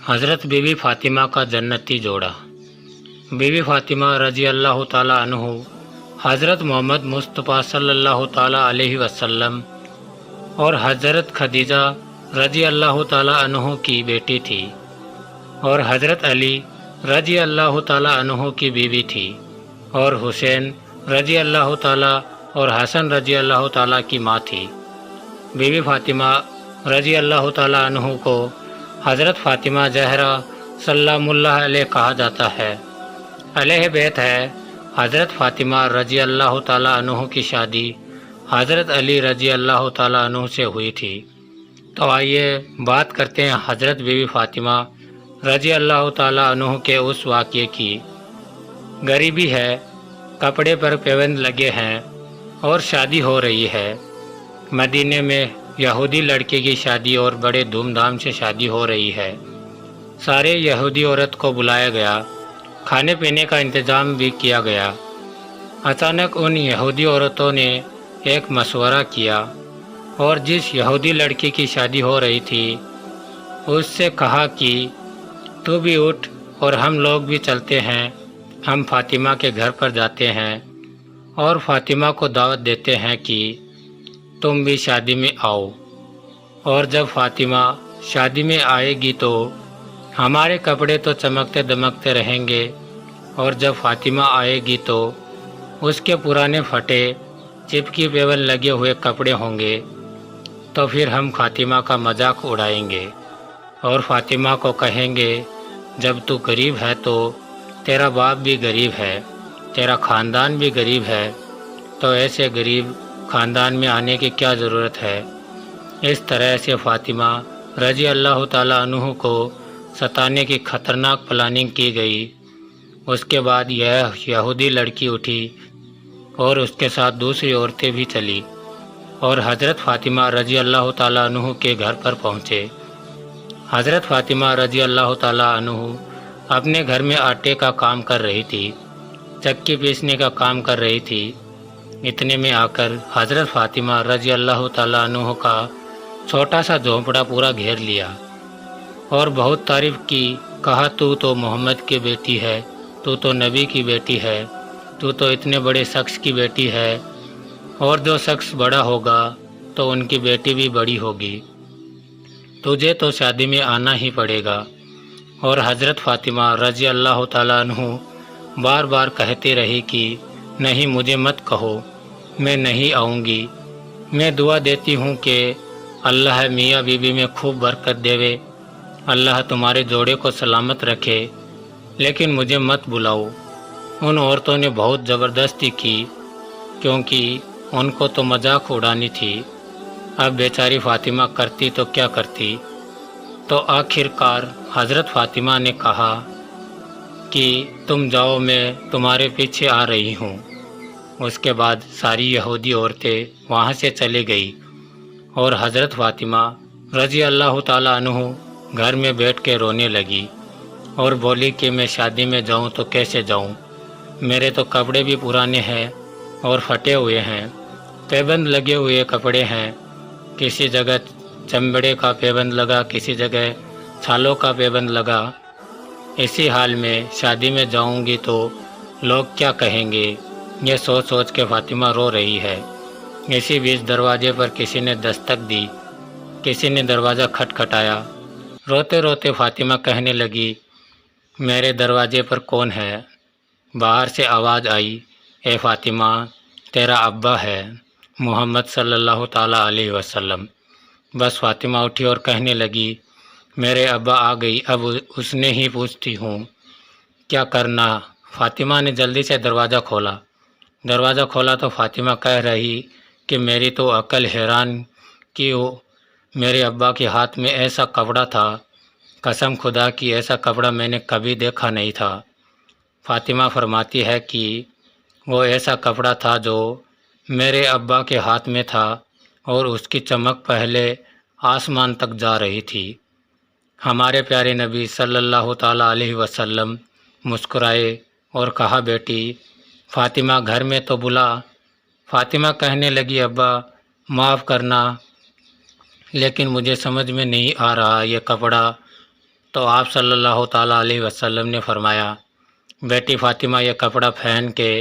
हज़रत बीवी फ़ातिमा का जन्नती जोड़ा। बीवी फ़ातिमा रज़ी अल्लाह ताला अन्हु हज़रत मोहम्मद मुस्तफ़ा सल्लल्लाहु ताला अलैहि वसल्लम और हज़रत खदीजा रज़ी अल्लाह ताला अन्हु की बेटी थी और हज़रत अली रज़ी अल्लाह ताला अन्हु की बीवी थी और हुसैन रज़ी अल्लाह ताला और हसन रज़ी अल्लाह ताला की माँ थी। बीवी फ़ातिमा रज़ी अल्लाह ताला अन्हु को हज़रत फ़ातिमा ज़हरा सल्लामुल्लाह अलैह कहा जाता है। अलैह बैत है। हज़रत फ़ातिमा रज़ी अल्लाह ताला अन्हु की शादी हज़रत अली रज़ी अल्लाह ताला अन्हु से हुई थी। तो आइए बात करते हैं हज़रत बीवी फ़ातिमा रज़ी अल्लाह ताला अन्हु के उस वाक़ये की। गरीबी है, कपड़े पर पाबंद लगे हैं और शादी हो रही है। मदीने में यहूदी लड़के की शादी और बड़े धूमधाम से शादी हो रही है। सारे यहूदी औरत को बुलाया गया, खाने पीने का इंतज़ाम भी किया गया। अचानक उन यहूदी औरतों ने एक मशवरा किया और जिस यहूदी लड़की की शादी हो रही थी उससे कहा कि तू भी उठ और हम लोग भी चलते हैं। हम फ़ातिमा के घर पर जाते हैं और फ़ातिमा को दावत देते हैं कि तुम भी शादी में आओ, और जब फ़ातिमा शादी में आएगी तो हमारे कपड़े तो चमकते दमकते रहेंगे, और जब फ़ातिमा आएगी तो उसके पुराने फटे चिपकी पेवन लगे हुए कपड़े होंगे। तो फिर हम फ़ातिमा का मजाक उड़ाएंगे और फ़ातिमा को कहेंगे जब तू गरीब है तो तेरा बाप भी गरीब है, तेरा ख़ानदान भी गरीब है, तो ऐसे गरीब ख़ानदान में आने की क्या ज़रूरत है। इस तरह से फ़ातिमा रज़ी अल्लाह ताला अन्हु को सताने की ख़तरनाक प्लानिंग की गई। उसके बाद यह यहूदी लड़की उठी और उसके साथ दूसरी औरतें भी चली और हज़रत फ़ातिमा रज़ी अल्लाह ताला अन्हु के घर पर पहुँचे। हज़रत फ़ातिमा रज़ी अल्लाह ताला अन्हु अपने घर में आटे का काम कर रही थी, चक्की पीसने का काम कर रही थी। इतने में आकर हज़रत फ़ातिमा रज़ी अल्लाह ताला अन्हु का छोटा सा झोंपड़ा पूरा घेर लिया और बहुत तारीफ़ की। कहा तू तो मोहम्मद की बेटी है, तू तो नबी की बेटी है, तू तो इतने बड़े शख्स की बेटी है, और जो शख्स बड़ा होगा तो उनकी बेटी भी बड़ी होगी, तुझे तो शादी में आना ही पड़ेगा। और हज़रत फ़ातिमा रज़ी अल्लाह ताला अन्हु बार बार कहती रही कि नहीं, मुझे मत कहो, मैं नहीं आऊँगी। मैं दुआ देती हूँ कि अल्लाह मियाँ बीबी में खूब बरकत देवे, अल्लाह तुम्हारे जोड़े को सलामत रखे, लेकिन मुझे मत बुलाओ। उन औरतों ने बहुत ज़बरदस्ती की क्योंकि उनको तो मजाक उड़ानी थी। अब बेचारी फ़ातिमा करती तो क्या करती। तो आखिरकार हज़रत फ़ातिमा ने कहा कि तुम जाओ, मैं तुम्हारे पीछे आ रही हूँ। उसके बाद सारी यहूदी औरतें वहाँ से चली गई और हज़रत फ़ातिमा रज़ी अल्लाह ताला अन्हु घर में बैठ के रोने लगी और बोली कि मैं शादी में जाऊँ तो कैसे जाऊँ, मेरे तो कपड़े भी पुराने हैं और फटे हुए हैं, पैबंद लगे हुए कपड़े हैं, किसी जगह चमड़े का पैबंद लगा, किसी जगह छालों का पैबंद लगा। इसी हाल में शादी में जाऊंगी तो लोग क्या कहेंगे, ये सोच सोच के फ़ातिमा रो रही है। इसी बीच दरवाजे पर किसी ने दस्तक दी, किसी ने दरवाज़ा खटखटाया। रोते रोते फ़ातिमा कहने लगी, मेरे दरवाजे पर कौन है। बाहर से आवाज़ आई, ए फ़ातिमा, तेरा अब्बा है, मोहम्मद सल्लल्लाहु ताला अलैहि वसल्लम। बस फ़ातिमा उठी और कहने लगी, मेरे अब्बा आ गई, अब उसने ही पूछती हूँ क्या करना। फ़ातिमा ने जल्दी से दरवाज़ा खोला। दरवाज़ा खोला तो फ़ातिमा कह रही कि मेरी तो अक्ल हैरान कि मेरे अब्बा के हाथ में ऐसा कपड़ा था, कसम खुदा की ऐसा कपड़ा मैंने कभी देखा नहीं था। फ़ातिमा फरमाती है कि वो ऐसा कपड़ा था जो मेरे अब्बा के हाथ में था और उसकी चमक पहले आसमान तक जा रही थी। हमारे प्यारे नबी सल्लल्लाहु ताला अलैहि वसल्लम मुस्कुराए और कहा, बेटी फ़ातिमा घर में तो बुला। फ़ातिमा कहने लगी, अब्बा माफ़ करना, लेकिन मुझे समझ में नहीं आ रहा ये कपड़ा تو آپ صلی اللہ تعالیٰ علیہ وسلم نے فرمایا، بیٹی فاطمہ یہ کپڑا پہن کے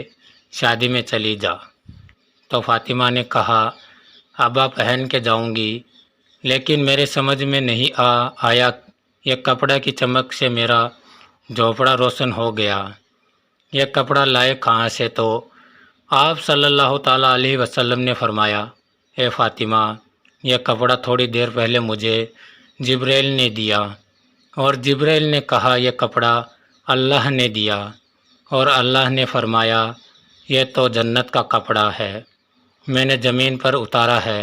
شادی میں چلی جا۔ تو فاطمہ نے کہا، ابا پہن کے جاؤں گی، لیکن میرے سمجھ میں نہیں آیا یہ کپڑا کی چمک سے میرا جھوپڑا روشن ہو گیا، یہ کپڑا لائے کہاں سے؟ تو آپ صلی اللہ تعالیٰ علیہ وسلم نے فرمایا، اے فاطمہ یہ کپڑا تھوڑی دیر پہلے مجھے جبرائیل نے دیا، اور جبرائیل نے کہا یہ کپڑا اللہ نے دیا، اور اللہ نے فرمایا یہ تو جنت کا کپڑا ہے، میں نے زمین پر اتارا ہے۔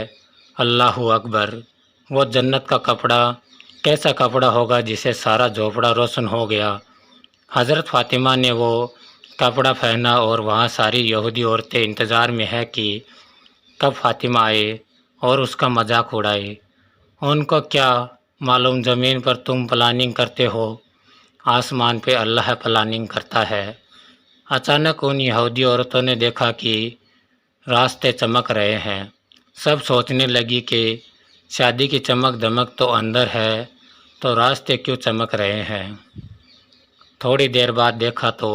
اللہ اکبر! وہ جنت کا کپڑا کیسا کپڑا ہوگا جسے سارا جھوپڑا روشن ہو گیا۔ حضرت فاطمہ نے وہ کپڑا پہنا اور وہاں ساری یہودی عورتیں انتظار میں ہے کہ کب فاطمہ آئے اور اس کا مذاق اڑائے۔ ان کو کیا معلوم زمین پر تم پلاننگ کرتے ہو، آسمان پہ اللہ پلاننگ کرتا ہے۔ اچانک ان یہودی عورتوں نے دیکھا کہ راستے چمک رہے ہیں۔ سب سوچنے لگی کہ شادی کی چمک دمک تو اندر ہے، تو راستے کیوں چمک رہے ہیں؟ تھوڑی دیر بعد دیکھا تو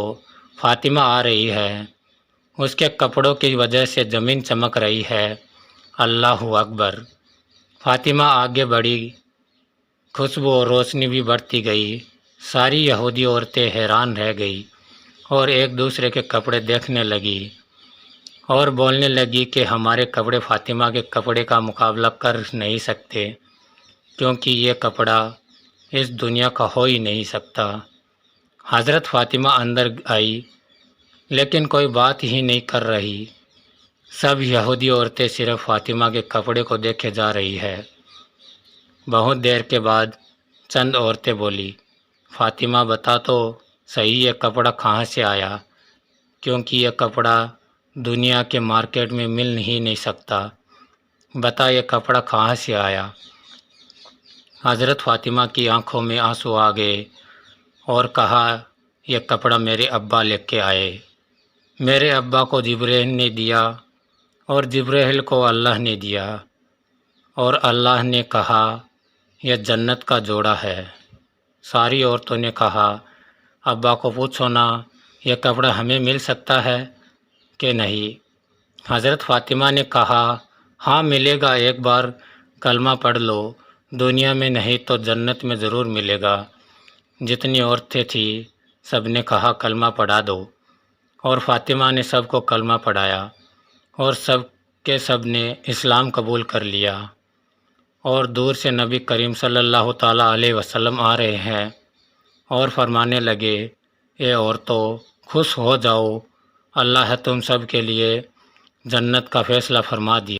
فاطمہ آ رہی ہے، اس کے کپڑوں کی وجہ سے زمین چمک رہی ہے۔ اللہ اکبر! فاطمہ آگے بڑھی، خوشبو اور روشنی بھی بڑھتی گئی۔ ساری یہودی عورتیں حیران رہ گئی اور ایک دوسرے کے کپڑے دیکھنے لگی اور بولنے لگی کہ ہمارے کپڑے فاطمہ کے کپڑے کا مقابلہ کر نہیں سکتے، کیونکہ یہ کپڑا اس دنیا کا ہو ہی نہیں سکتا۔ حضرت فاطمہ اندر آئی، لیکن کوئی بات ہی نہیں کر رہی۔ سب یہودی عورتیں صرف فاطمہ کے کپڑے کو دیکھے جا رہی ہے۔ بہت دیر کے بعد چند عورتیں بولی، فاطمہ بتا تو صحیح یہ کپڑا کہاں سے آیا، کیونکہ یہ کپڑا دنیا کے مارکیٹ میں مل ہی نہیں سکتا، بتا یہ کپڑا کہاں سے آیا۔ حضرت فاطمہ کی آنکھوں میں آنسو آ گئے اور کہا، یہ کپڑا میرے ابا لے کے آئے، میرے ابا کو جبرائیل نے دیا اور جبرائیل کو اللہ نے دیا، اور اللہ نے کہا یہ جنت کا جوڑا ہے۔ ساری عورتوں نے کہا، ابا کو پوچھو نا یہ کپڑا ہمیں مل سکتا ہے کہ نہیں۔ حضرت فاطمہ نے کہا، ہاں ملے گا، ایک بار کلمہ پڑھ لو، دنیا میں نہیں تو جنت میں ضرور ملے گا۔ جتنی عورتیں تھیں سب نے کہا کلمہ پڑھا دو، اور فاطمہ نے سب کو کلمہ پڑھایا اور سب کے سب نے اسلام قبول کر لیا۔ اور دور سے نبی کریم صلی اللہ تعالیٰ علیہ وسلم آ رہے ہیں اور فرمانے لگے، اے عورتوں خوش ہو جاؤ، اللہ ہے تم سب کے لیے جنت کا فیصلہ فرما دیا۔